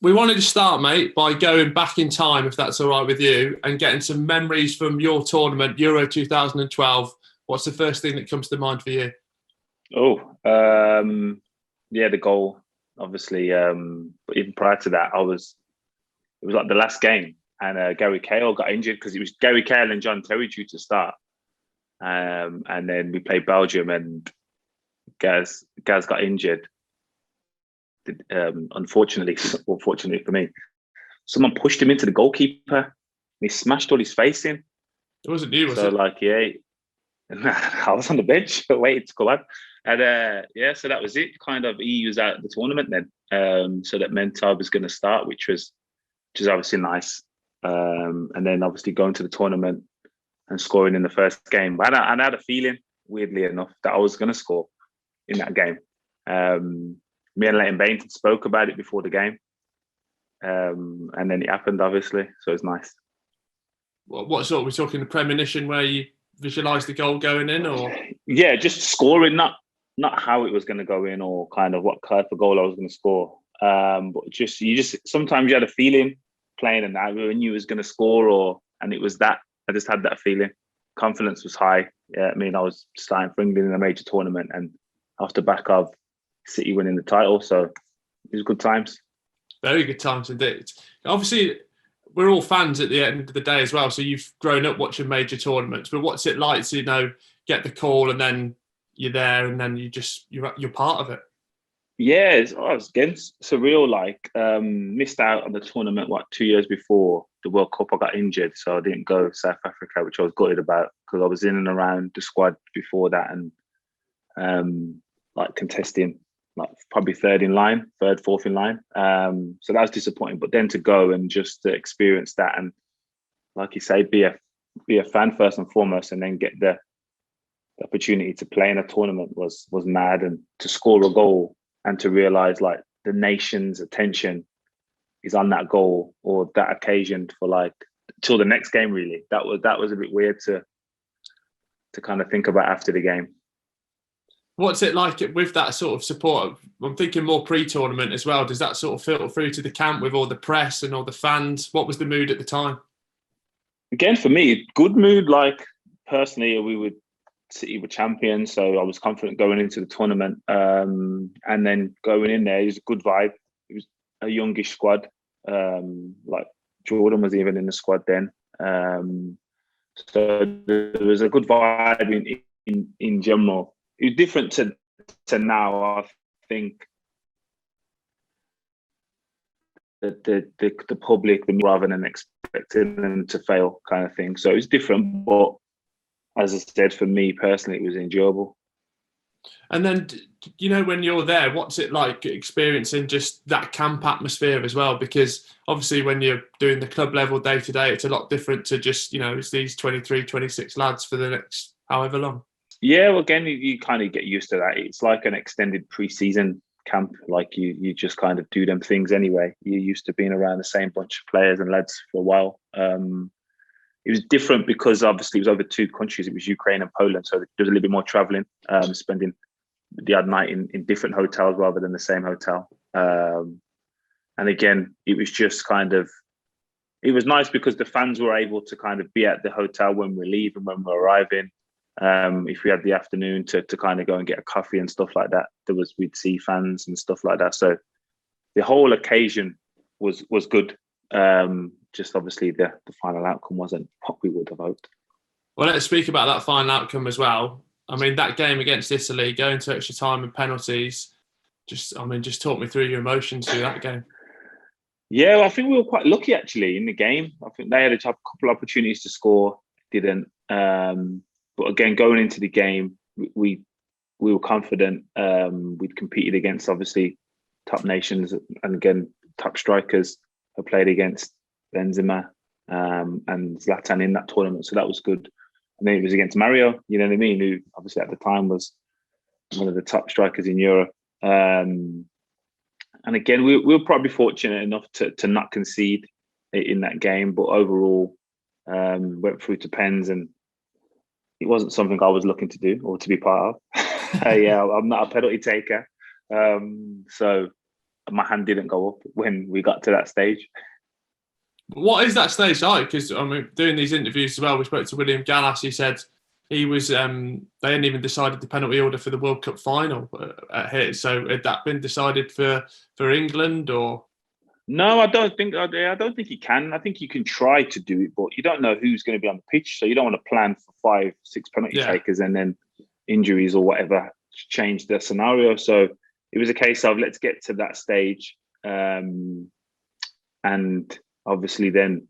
We wanted to start, mate, by going back in time, if that's all right with you, and getting some memories from your tournament, Euro 2012. What's the first thing that comes to mind for you? The goal, obviously. But even prior to that, it was like the last game, and Gary Cahill got injured because it was Gary Cahill and John Terry due to start. And then we played Belgium, and Gaz got injured. Unfortunately for me, someone pushed him into the goalkeeper and he smashed all his face in. It wasn't you, was it? So I was on the bench waiting to come on. And so that was it. Kind of, he was out of the tournament then. So that meant I was going to start, which was obviously nice. And then obviously going to the tournament and scoring in the first game. But I had a feeling, weirdly enough, that I was going to score in that game. Me and Leighton Bainton spoke about it before the game. And then it happened, obviously. So it's nice. What sort? Are we talking the premonition where you visualised the goal going in, or? Yeah, just scoring, not how it was going to go in or kind of what type of goal I was going to score. But just sometimes you had a feeling playing and I knew it was going to score, and it was that. I just had that feeling. Confidence was high. Yeah, I mean, I was starting for England in a major tournament and off the back of City winning the title. So it was good times. Very good times indeed. Obviously, we're all fans at the end of the day as well. So you've grown up watching major tournaments, but what's it like to, get the call and then you're there and then you're part of it? Yeah, it was again surreal. Missed out on the tournament 2 years before the World Cup. I got injured, so I didn't go to South Africa, which I was gutted about because I was in and around the squad before that and contesting probably third, fourth in line. So that was disappointing. But then to go and just to experience that and, like you say, be a fan first and foremost, and then get the opportunity to play in a tournament was mad. And to score a goal and to realise the nation's attention is on that goal or that occasion for till the next game. Really, that was a bit weird to kind of think about after the game. What's it like with that sort of support? I'm thinking more pre-tournament as well. Does that sort of filter through to the camp with all the press and all the fans? What was the mood at the time? Again, for me, good mood. Personally, City were champions, so I was confident going into the tournament. And then going in there, it was a good vibe. It was a youngish squad. Jordan was even in the squad then. So there was a good vibe in general. It was different to now. I think that the public, rather than expecting them to fail, kind of thing. So it was different, but as I said, for me personally, it was enjoyable. And then, when you're there, what's it like experiencing just that camp atmosphere as well? Because obviously when you're doing the club level day to day, it's a lot different to just, it's these 23, 26 lads for the next however long. Yeah, well, again, you kind of get used to that. It's like an extended pre-season camp. You just kind of do them things anyway. You're used to being around the same bunch of players and lads for a while. It was different because obviously it was over two countries. It was Ukraine and Poland. So there was a little bit more traveling, spending the odd night in different hotels rather than the same hotel. And again, it was just it was nice because the fans were able to kind of be at the hotel when we leave and when we're arriving. If we had the afternoon to kind of go and get a coffee and stuff like that, we'd see fans and stuff like that. So the whole occasion was good. Just obviously the final outcome wasn't what we would have hoped. Well, let's speak about that final outcome as well. I mean, that game against Italy, going to extra time and penalties, just talk me through your emotions through that game. Yeah, well, I think we were quite lucky actually in the game. I think they had a couple of opportunities to score, didn't. But again, going into the game, we were confident. We'd competed against obviously top nations and again top strikers. I played against Benzema and Zlatan in that tournament, so that was good. And then it was against Mario, you know what I mean, who obviously at the time was one of the top strikers in Europe. And again, we were probably fortunate enough to not concede in that game, but overall went through to pens, and it wasn't something I was looking to do or to be part of. Yeah, I'm not a penalty taker. So my hand didn't go up when we got to that stage. What is that stage like? Because I mean, doing these interviews as well, we spoke to William Gallas. He said he was they hadn't even decided the penalty order for the World Cup final here. So had that been decided for England or? No, I don't think you can. I think you can try to do it, but you don't know who's going to be on the pitch, so you don't want to plan for 5-6 penalty takers and then injuries or whatever change the scenario. So it was a case of let's get to that stage, and obviously then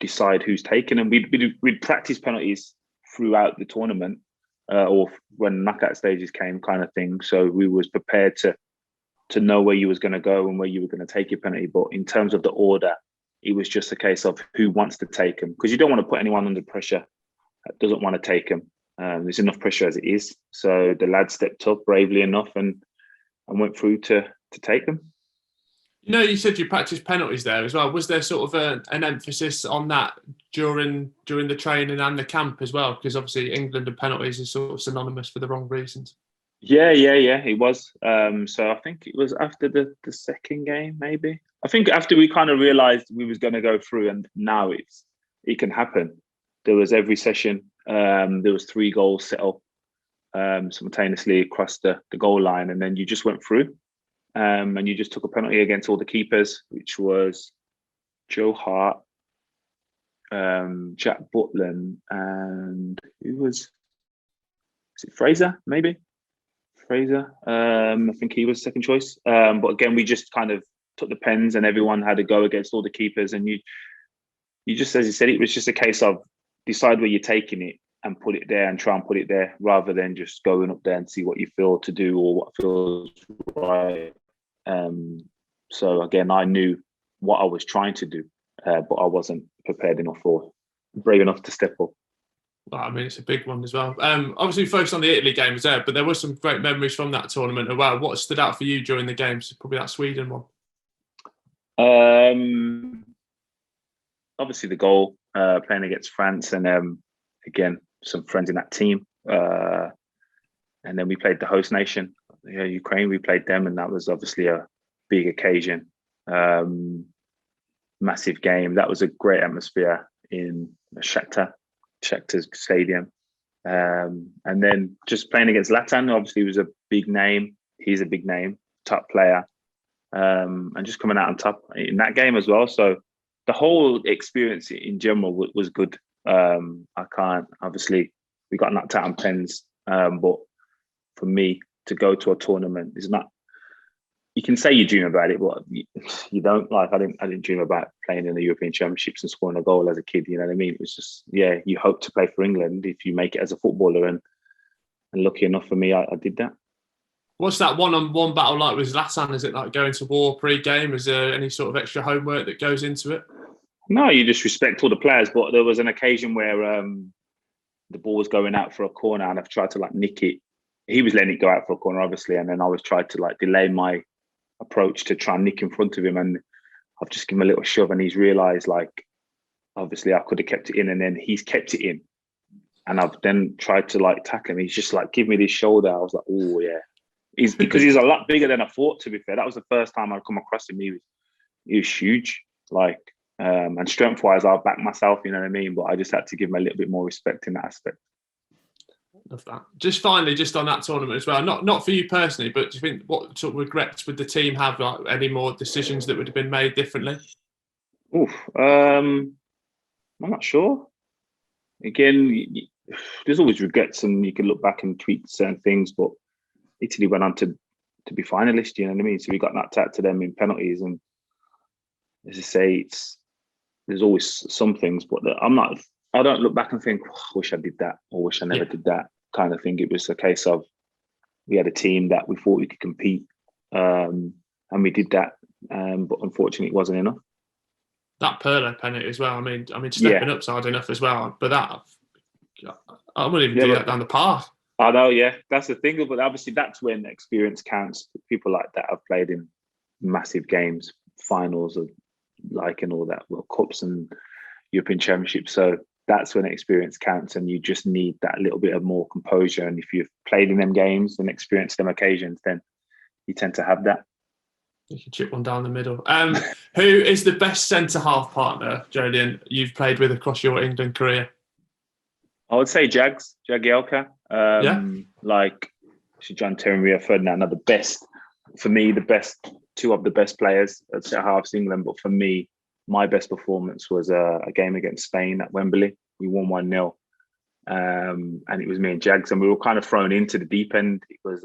decide who's taken. And we'd practice penalties throughout the tournament, or when knockout stages came, kind of thing. So we was prepared to know where you was going to go and where you were going to take your penalty. But in terms of the order, it was just a case of who wants to take them, because you don't want to put anyone under pressure that doesn't want to take them. There's enough pressure as it is. So the lads stepped up bravely enough and went through to take them. You know, you said you practiced penalties there as well. Was there sort of an emphasis on that during the training and the camp as well? Because obviously England and penalties is sort of synonymous for the wrong reasons. Yeah, it was. So I think it was after the second game, maybe. I think after we kind of realised we was going to go through, and now it can happen. There was every session. There was 3 goals set up simultaneously across the goal line, and then you just went through. And you just took a penalty against all the keepers, which was Joe Hart, Jack Butland, and who was it? Fraser, maybe? Fraser. I think he was second choice. But again, we just kind of took the pens and everyone had to go against all the keepers. And you just, as you said, it was just a case of decide where you're taking it and put it there and try and put it there, rather than just going up there and see what you feel to do or what feels right. So again, I knew what I was trying to do, but I wasn't prepared enough or brave enough to step up. Well, I mean, it's a big one as well. Obviously, we focused on the Italy game was there, but there were some great memories from that tournament as well. What stood out for you during the games? Probably that Sweden one. Obviously, the goal, playing against France, and again, some friends in that team. And then we played the host nation, Ukraine. We played them, and that was obviously a big occasion. Massive game. That was a great atmosphere in Shakhtar's stadium. And then just playing against Zlatan, obviously was a big name. He's a big name, top player. And just coming out on top in that game as well. So the whole experience in general was good. Obviously we got knocked out on pens, but for me to go to a tournament is not, you can say you dream about it, but you don't. Like, I didn't dream about playing in the European Championships and scoring a goal as a kid. You know what I mean? It was just, you hope to play for England if you make it as a footballer, and lucky enough for me, I did that. What's that one-on-one battle like with Zlatan? Is it like going to war pre-game? Is there any sort of extra homework that goes into it? No, you just respect all the players. But there was an occasion where the ball was going out for a corner, and I've tried to nick it. He was letting it go out for a corner, obviously, and then I was trying to delay my approach to try and nick in front of him, and I've just given him a little shove, and he's realised obviously I could have kept it in, and then he's kept it in, and I've then tried to tackle him. He's just give me this shoulder. I was like, oh yeah, because he's a lot bigger than I thought. To be fair, that was the first time I'd come across him. He was huge, and strength wise, I'll back myself. You know what I mean? But I just had to give him a little bit more respect in that aspect. Love that. Just finally, just on that tournament as well, not for you personally, but do you think what sort of regrets would the team have? Any more decisions that would have been made differently? I'm not sure. Again, there's always regrets, and you can look back and tweak certain things. But Italy went on to be finalists. You know what I mean? So we got knocked out to them in penalties, and as I say, there's always some things, but I don't look back and think, oh, I wish I did that, or wish I never did that kind of thing. It was a case of we had a team that we thought we could compete, and we did that, but unfortunately it wasn't enough. That Pirlo penalty as well. I mean, stepping up's hard enough as well, but that I wouldn't even do that down the park. I know, yeah, that's the thing. But obviously, that's when experience counts. People like that have played in massive games, finals of and all that, World Cups and European Championships. So that's when experience counts, and you just need that little bit of more composure. And if you've played in them games and experienced them occasions, then you tend to have that. You can chip one down the middle. Who is the best centre half partner, Joleon, you've played with across your England career? I would say Jagielka. Yeah. Like John Terry and Rio Ferdinand are the best, for me, the best, two of the best players at centre halves England. But for me, my best performance was a game against Spain at Wembley. We won 1-0. And it was me and Jags, and we were kind of thrown into the deep end. It was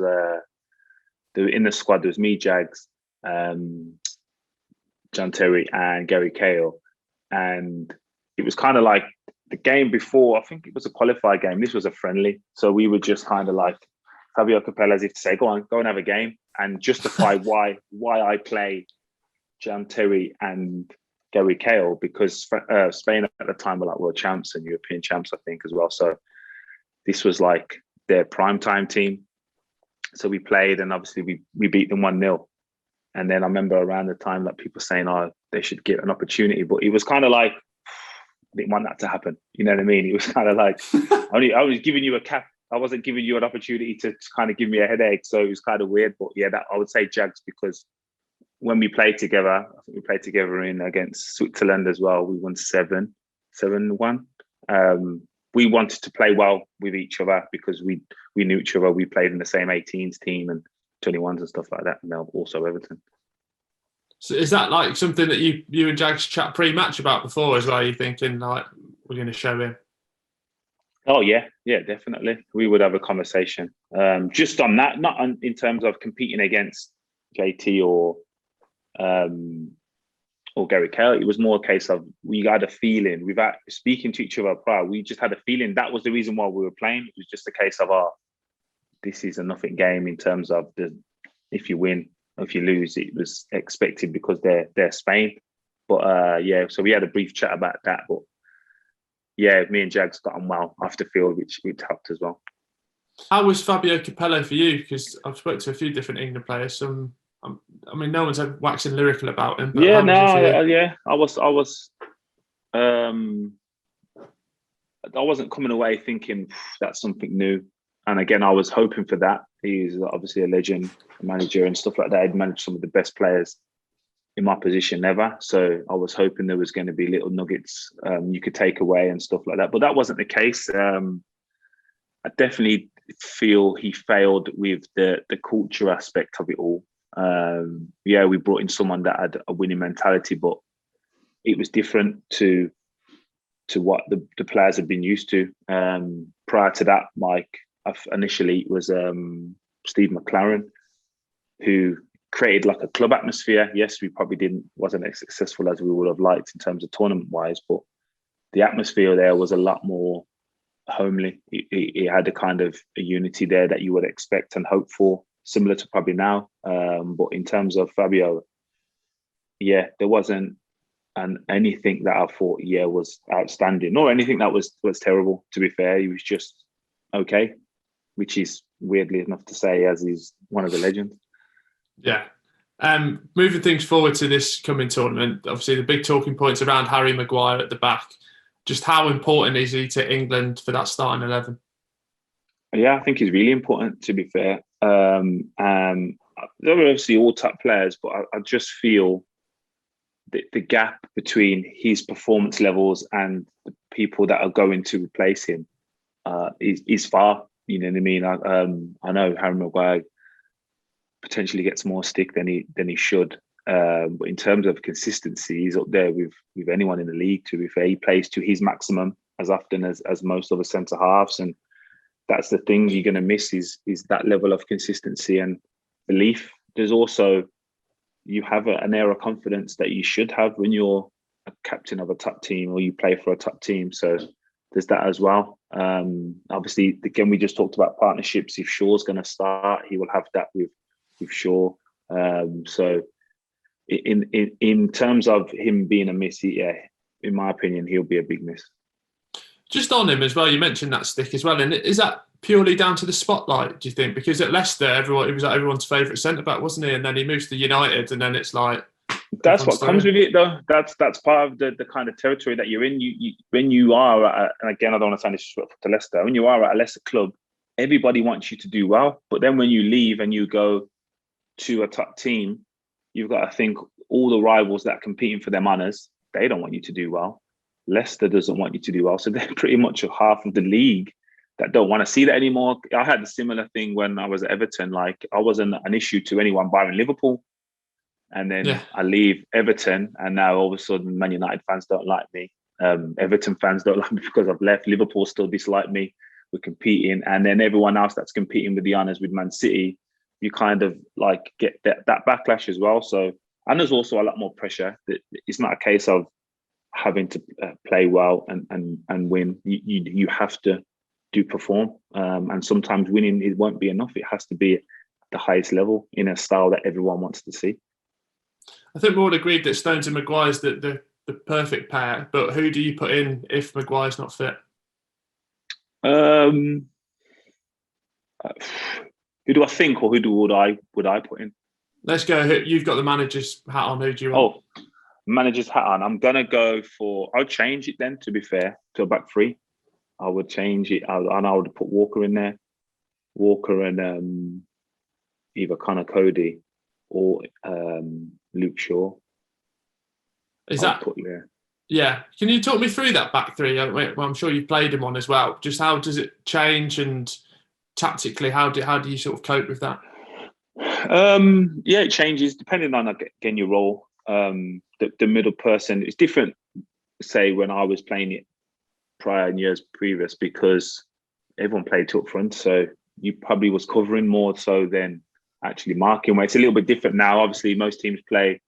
in the squad. There was me, Jags, John Terry, and Gary Cahill, and it was kind of like the game before. I think it was a qualifier game. This was a friendly, so we were just kind of like Fabio Capello, as if to say, "Go on, go and have a game," and justify why I play John Terry and Gary Cahill, because Spain at the time were like world champs and European champs, I think, as well. So this was like their primetime team. So we played, and obviously we beat them 1-0. And then I remember around the time that people saying, "Oh, they should get an opportunity," but it was kind of like, I didn't want that to happen. You know what I mean? It was kind of like I was giving you a cap. I wasn't giving you an opportunity to kind of give me a headache. So it was kind of weird. But yeah, that I would say Jags, because when we played together, I think we played together against Switzerland as well. We won 7-1. We wanted to play well with each other because we knew each other. We played in the same 18s team and 21s and stuff like that. And now also Everton. So is that like something that you and Jags chat pre-match about before as well? You're thinking like, we're going to show him? Oh yeah, definitely. We would have a conversation just on that, not in terms of competing against JT or Gary Cahill. It was more a case of we had a feeling, without speaking to each other prior, we just had a feeling that was the reason why we were playing. It was just a case of, this is a nothing game in terms of if you win, if you lose, it was expected because they're Spain. But so we had a brief chat about that. But yeah, me and Jags got on well after field, which helped as well. How was Fabio Capello for you? Because I've spoken to a few different England players. I mean, no one's waxing lyrical about him. But I wasn't coming away thinking that's something new. And again, I was hoping for that. He's obviously a legend, a manager and stuff like that. He'd managed some of the best players in my position ever. So I was hoping there was going to be little nuggets you could take away and stuff like that. But that wasn't the case. I definitely feel he failed with the culture aspect of it all. We brought in someone that had a winning mentality, but it was different to what the players had been used to. Prior to that, initially it was Steve McLaren, who created like a club atmosphere. Yes, we probably wasn't as successful as we would have liked in terms of tournament wise, but the atmosphere there was a lot more homely. It had a kind of a unity there that you would expect and hope for, similar to probably now. But in terms of Fabio, there wasn't anything that I thought was outstanding, nor anything that was terrible. To be fair, he was just okay, which is weirdly enough to say, as he's one of the legends. Yeah. Moving things forward to this coming tournament, obviously the big talking points around Harry Maguire at the back. Just how important is he to England for that starting 11? Yeah, I think he's really important, to be fair. They're obviously all top players, but I just feel the gap between his performance levels and the people that are going to replace him is far. You know what I mean? I know Harry Maguire potentially gets more stick than he should. But in terms of consistency, he's up there with anyone in the league, to be fair. He plays to his maximum as often as most of the centre halves. And that's the thing you're going to miss is that level of consistency and belief. There's also, you have an air of confidence that you should have when you're a captain of a top team or you play for a top team. So there's that as well. Obviously, again, we just talked about partnerships. If Shaw's going to start, he will have that with Shaw. So in terms of him being a miss, in my opinion, he'll be a big miss. Just on him as well, you mentioned that stick as well. And is that purely down to the spotlight, do you think? Because at Leicester, he was like everyone's favourite centre-back, wasn't he? And then he moves to United, and then it's like... That's what comes with it, though. That's part of the kind of territory that you're in. When you are, and again, I don't want to sound disrespectful to Leicester, when you are at a Leicester club, everybody wants you to do well. But then when you leave and you go to a top team, you've got to think all the rivals that are competing for them honours, they don't want you to do well. Leicester doesn't want you to do well. So they're pretty much half of the league that don't want to see that anymore. I had a similar thing when I was at Everton. Like, I wasn't an issue to anyone barring Liverpool. And then I leave Everton, and now all of a sudden Man United fans don't like me. Everton fans don't like me because I've left. Liverpool still dislike me. We're competing. And then everyone else that's competing with the honours with Man City, you kind of like get that backlash as well. So, and there's also a lot more pressure. It's not a case of having to play well and win. You have to perform. And sometimes winning, it won't be enough. It has to be at the highest level in a style that everyone wants to see. I think we're all agreed that Stones and Maguire's the perfect pair, but who do you put in if Maguire's not fit? Who do I think, or would I put in? Let's go. You've got the manager's hat on. Who do you want? Oh, manager's hat on. I'm gonna go for. I'll change it then. To be fair, to a back three, I would change it, and I would put Walker in there. Walker and either Connor Cody or Luke Shaw. Is that? Yeah. Can you talk me through that back three? I'm sure you've played him on as well. Just how does it change, and tactically, how do you sort of cope with that? Yeah, it changes depending on again your role. The middle person is different. Say when I was playing it prior and years previous, because everyone played up front, so you probably was covering more so than actually marking. Where it's a little bit different now. Obviously, most teams play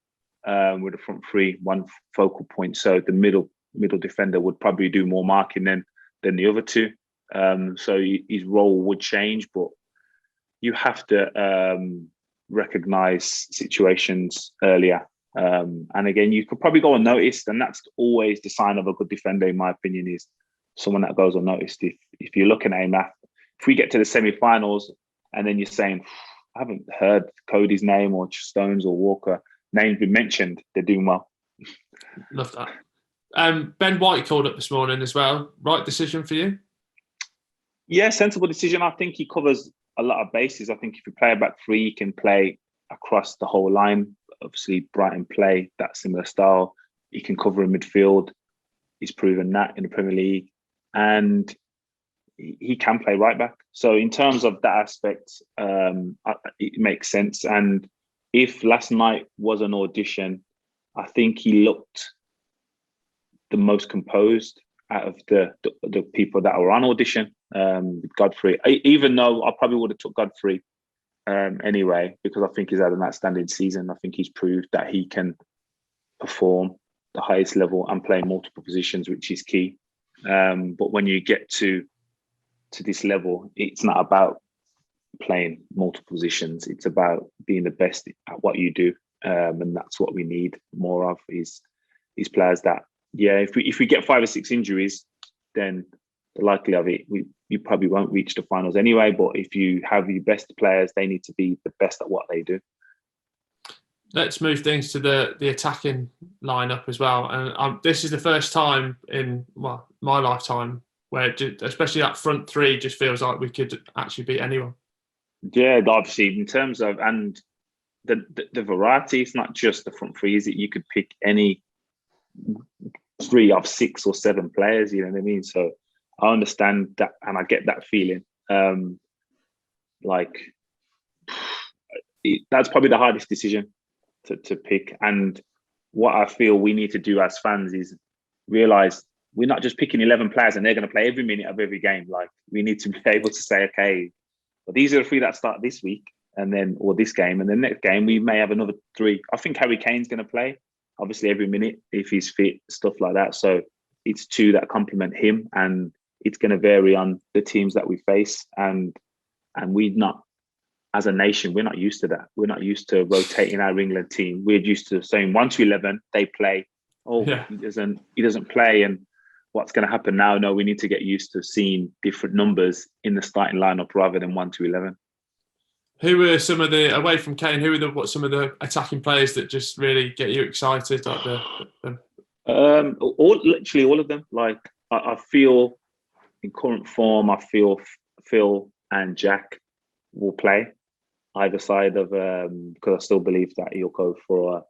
with a front three, one focal point. So the middle defender would probably do more marking than the other two. So his role would change, but you have to recognize situations earlier. And again, you could probably go unnoticed, and that's always the sign of a good defender, in my opinion, is someone that goes unnoticed. If you're looking at him, if we get to the semi-finals and then you're saying, I haven't heard Cody's name or Stones or Walker names been mentioned, they're doing well. Love that. Ben White called up this morning as well. Right decision for you? Yeah, sensible decision. I think he covers a lot of bases. I think if you play a back three, you can play across the whole line. Obviously, Brighton play that similar style. He can cover in midfield. He's proven that in the Premier League. And he can play right back. So in terms of that aspect, it makes sense. And if last night was an audition, I think he looked the most composed out of the people that were on audition. Godfrey, even though I probably would have took Godfrey anyway, because I think he's had an outstanding season. I think he's proved that he can perform the highest level and play multiple positions, which is key. But when you get to this level, it's not about playing multiple positions. It's about being the best at what you do, and that's what we need more of. Is players that, if we get 5 or 6 injuries, then the likelihood of it, you probably won't reach the finals anyway. But if you have your best players, they need to be the best at what they do. Let's move things to the attacking lineup as well. And this is the first time in my lifetime where especially that front three just feels like we could actually beat anyone. Yeah, obviously in terms of, and the variety, it's not just the front three, is it? You could pick any 3 of 6 or 7 players, you know what I mean? So I understand that, and I get that feeling. That's probably the hardest decision to pick. And what I feel we need to do as fans is realise we're not just picking 11 players and they're going to play every minute of every game. Like, we need to be able to say, okay, well, these are the 3 that start this week, or this game, and the next game we may have another 3. I think Harry Kane's going to play, obviously, every minute if he's fit, stuff like that. So it's 2 that complement him, and it's going to vary on the teams that we face. And we're not, as a nation, we're not used to that. We're not used to rotating our England team. We're used to saying 1 to 11, they play. He doesn't play, and what's going to happen now? No, we need to get used to seeing different numbers in the starting lineup rather than 1 to 11. Who are some of the, away from Kane, who are some of the attacking players that just really get you excited? Literally all of them. Like, I feel in current form, I feel Phil and Jack will play. either side of because I still believe that he'll go for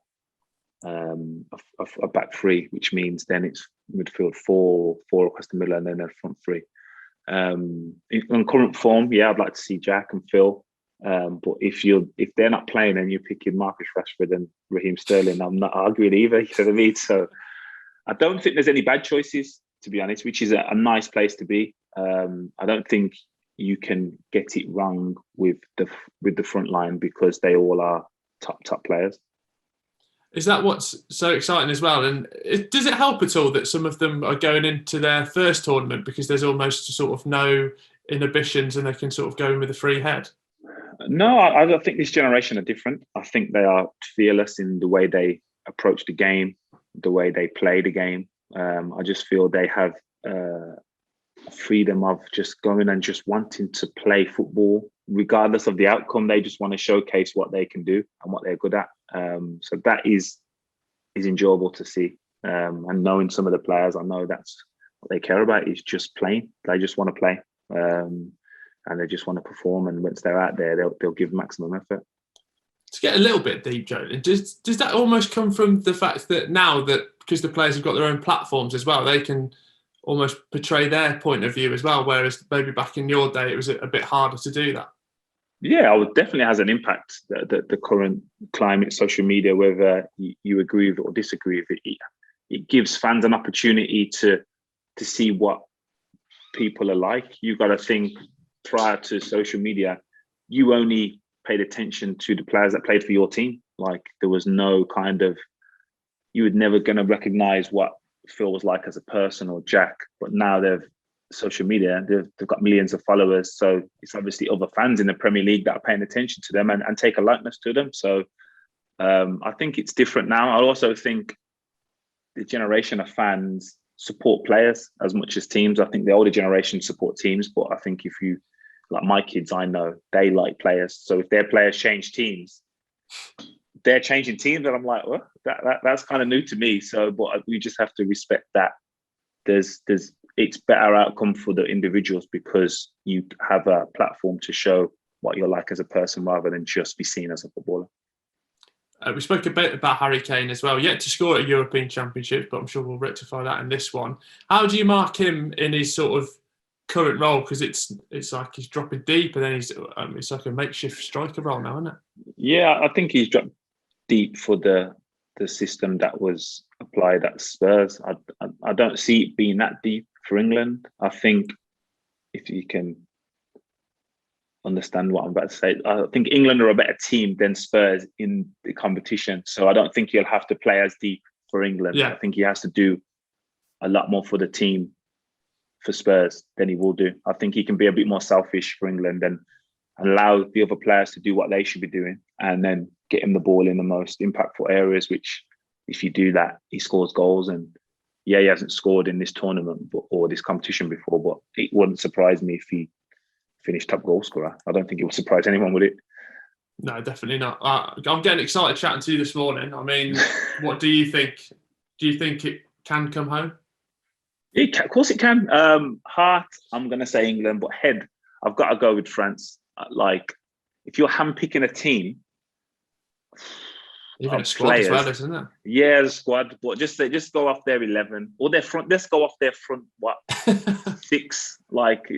a back three, which means then it's midfield four across the middle, and then a front three. In current form, I'd like to see Jack and Phil. But if they're not playing and you're picking Marcus Rashford and Raheem Sterling, I'm not arguing either. You know what I mean? So I don't think there's any bad choices, to be honest, which is a nice place to be. I don't think you can get it wrong with the front line because they all are top players. Is that what's so exciting as well? And does it help at all that some of them are going into their first tournament because there's almost sort of no inhibitions and they can sort of go in with a free head? No, I think this generation are different. I think they are fearless in the way they approach the game, the way they play the game. I just feel they have freedom of just going and just wanting to play football, regardless of the outcome. They just want to showcase what they can do and what they're good at. So that is enjoyable to see. And knowing some of the players, I know that's what they care about is just playing. They just want to play. And they just want to perform, and once they're out there, they'll give maximum effort. To get a little bit deep, Joleon, does that almost come from the fact that now that because the players have got their own platforms as well, they can almost portray their point of view as well, whereas maybe back in your day it was a bit harder to do that? Yeah, it definitely has an impact, the current climate, social media, whether you agree with it or disagree with it. It gives fans an opportunity to see what people are like. You've got to think, prior to social media, you only paid attention to the players that played for your team. Like there was no kind of, you were never going to recognize what Phil was like as a person or Jack. But now social media, they've got millions of followers. So it's obviously other fans in the Premier League that are paying attention to them and take a likeness to them. So I think it's different now. I also think the generation of fans support players as much as teams. I think the older generation support teams, but I think if you, like my kids, I know they like players. So if their players change teams, they're changing teams, and I'm like, well, that's kind of new to me. So, but we just have to respect that. It's better outcome for the individuals because you have a platform to show what you're like as a person rather than just be seen as a footballer. We spoke a bit about Harry Kane as well. Yet to score at a European Championship, but I'm sure we'll rectify that in this one. How do you mark him in his sort of current role? Because it's like he's dropping deep, and then it's like a makeshift striker role now, isn't it? Yeah, I think he's dropped deep for the system that was applied at Spurs. I don't see it being that deep for England. I think if you can understand what I'm about to say, I think England are a better team than Spurs in the competition. So I don't think he'll have to play as deep for England. Yeah. I think he has to do a lot more for the team for Spurs than he will do. I think he can be a bit more selfish for England and allow the other players to do what they should be doing and then get him the ball in the most impactful areas, which if you do that, he scores goals. And yeah, he hasn't scored in this tournament or this competition before, but it wouldn't surprise me if he finished top goal scorer. I don't think it would surprise anyone, would it? No, definitely not. I'm getting excited chatting to you this morning. I mean, what do you think? Do you think it can come home? Of course it can. Heart, I'm going to say England, but head, I've got to go with France. Like, if you're handpicking a team, even a squad players, as well, isn't it? Yeah, the squad, but just go off their 11 or their front. Let's go off their front. What 6? Like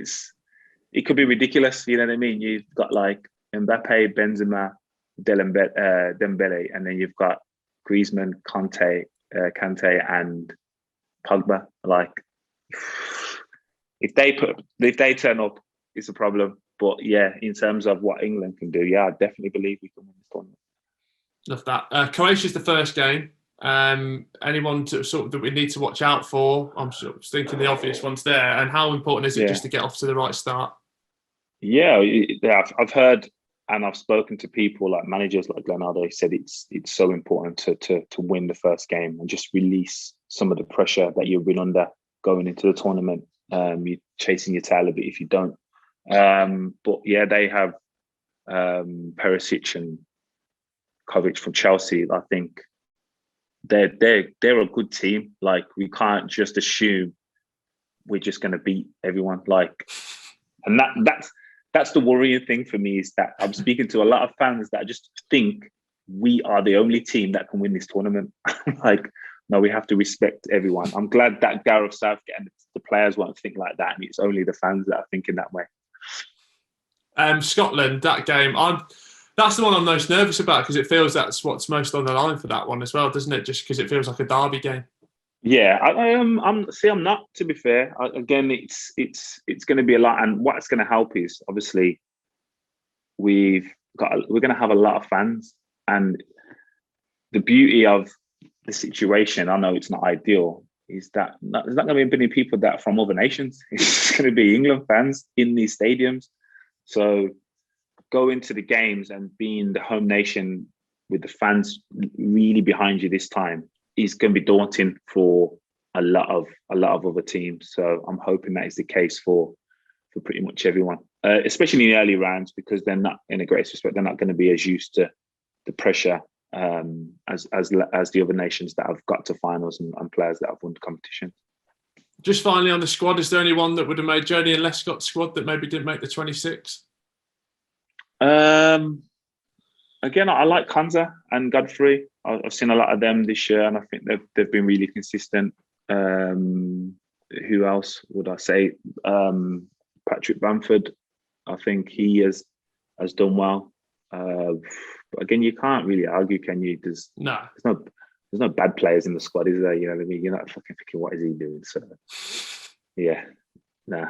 it could be ridiculous. You know what I mean? You've got like Mbappe, Benzema, Dembele, and then you've got Griezmann, Kante, and Pogba. Like, if they turn up, it's a problem. But yeah, in terms of what England can do, yeah, I definitely believe we can win this tournament. Love that. Croatia's the first game. Anyone that we need to watch out for? I'm sort of thinking the obvious ones there. And how important is it just to get off to the right start? Yeah, I've heard and I've spoken to people like managers like Glenardo. He said it's so important to win the first game and just release some of the pressure that you've been under going into the tournament. You're chasing your tail a bit if you don't. But yeah, they have Perisic and Kovacic from Chelsea. I think they're a good team. Like, we can't just assume we're just going to beat everyone. Like, and that's the worrying thing for me, is that I'm speaking to a lot of fans that just think we are the only team that can win this tournament. Like, no, we have to respect everyone. I'm glad that Gareth Southgate and the players won't think like that, and it's only the fans that are thinking that way. Scotland, that game, that's the one I'm most nervous about, because it feels that's what's most on the line for that one as well, doesn't it? Just because it feels like a derby game. Yeah, I'm not. To be fair, again, it's going to be a lot, and what's going to help is obviously we're going to have a lot of fans, and the beauty of the situation, I know it's not ideal, is that there's not going to be many people that are from other nations. It's going to be England fans in these stadiums. So going to the games and being the home nation with the fans really behind you this time is going to be daunting for a lot of other teams. So I'm hoping that is the case for pretty much everyone, especially in the early rounds, because they're not, in a great respect, they're not going to be as used to the pressure as the other nations that have got to finals and players that have won the competition. Just finally on the squad, is there anyone that would have made Joleon Lescott's squad that maybe didn't make the 26? Again, I like Konza and Godfrey. I've seen a lot of them this year, and I think they've been really consistent. Who else would I say? Patrick Bamford. I think he has done well. But again, you can't really argue, can you? There's no bad players in the squad, is there? You know what I mean? You're not fucking thinking, what is he doing? So yeah, nah.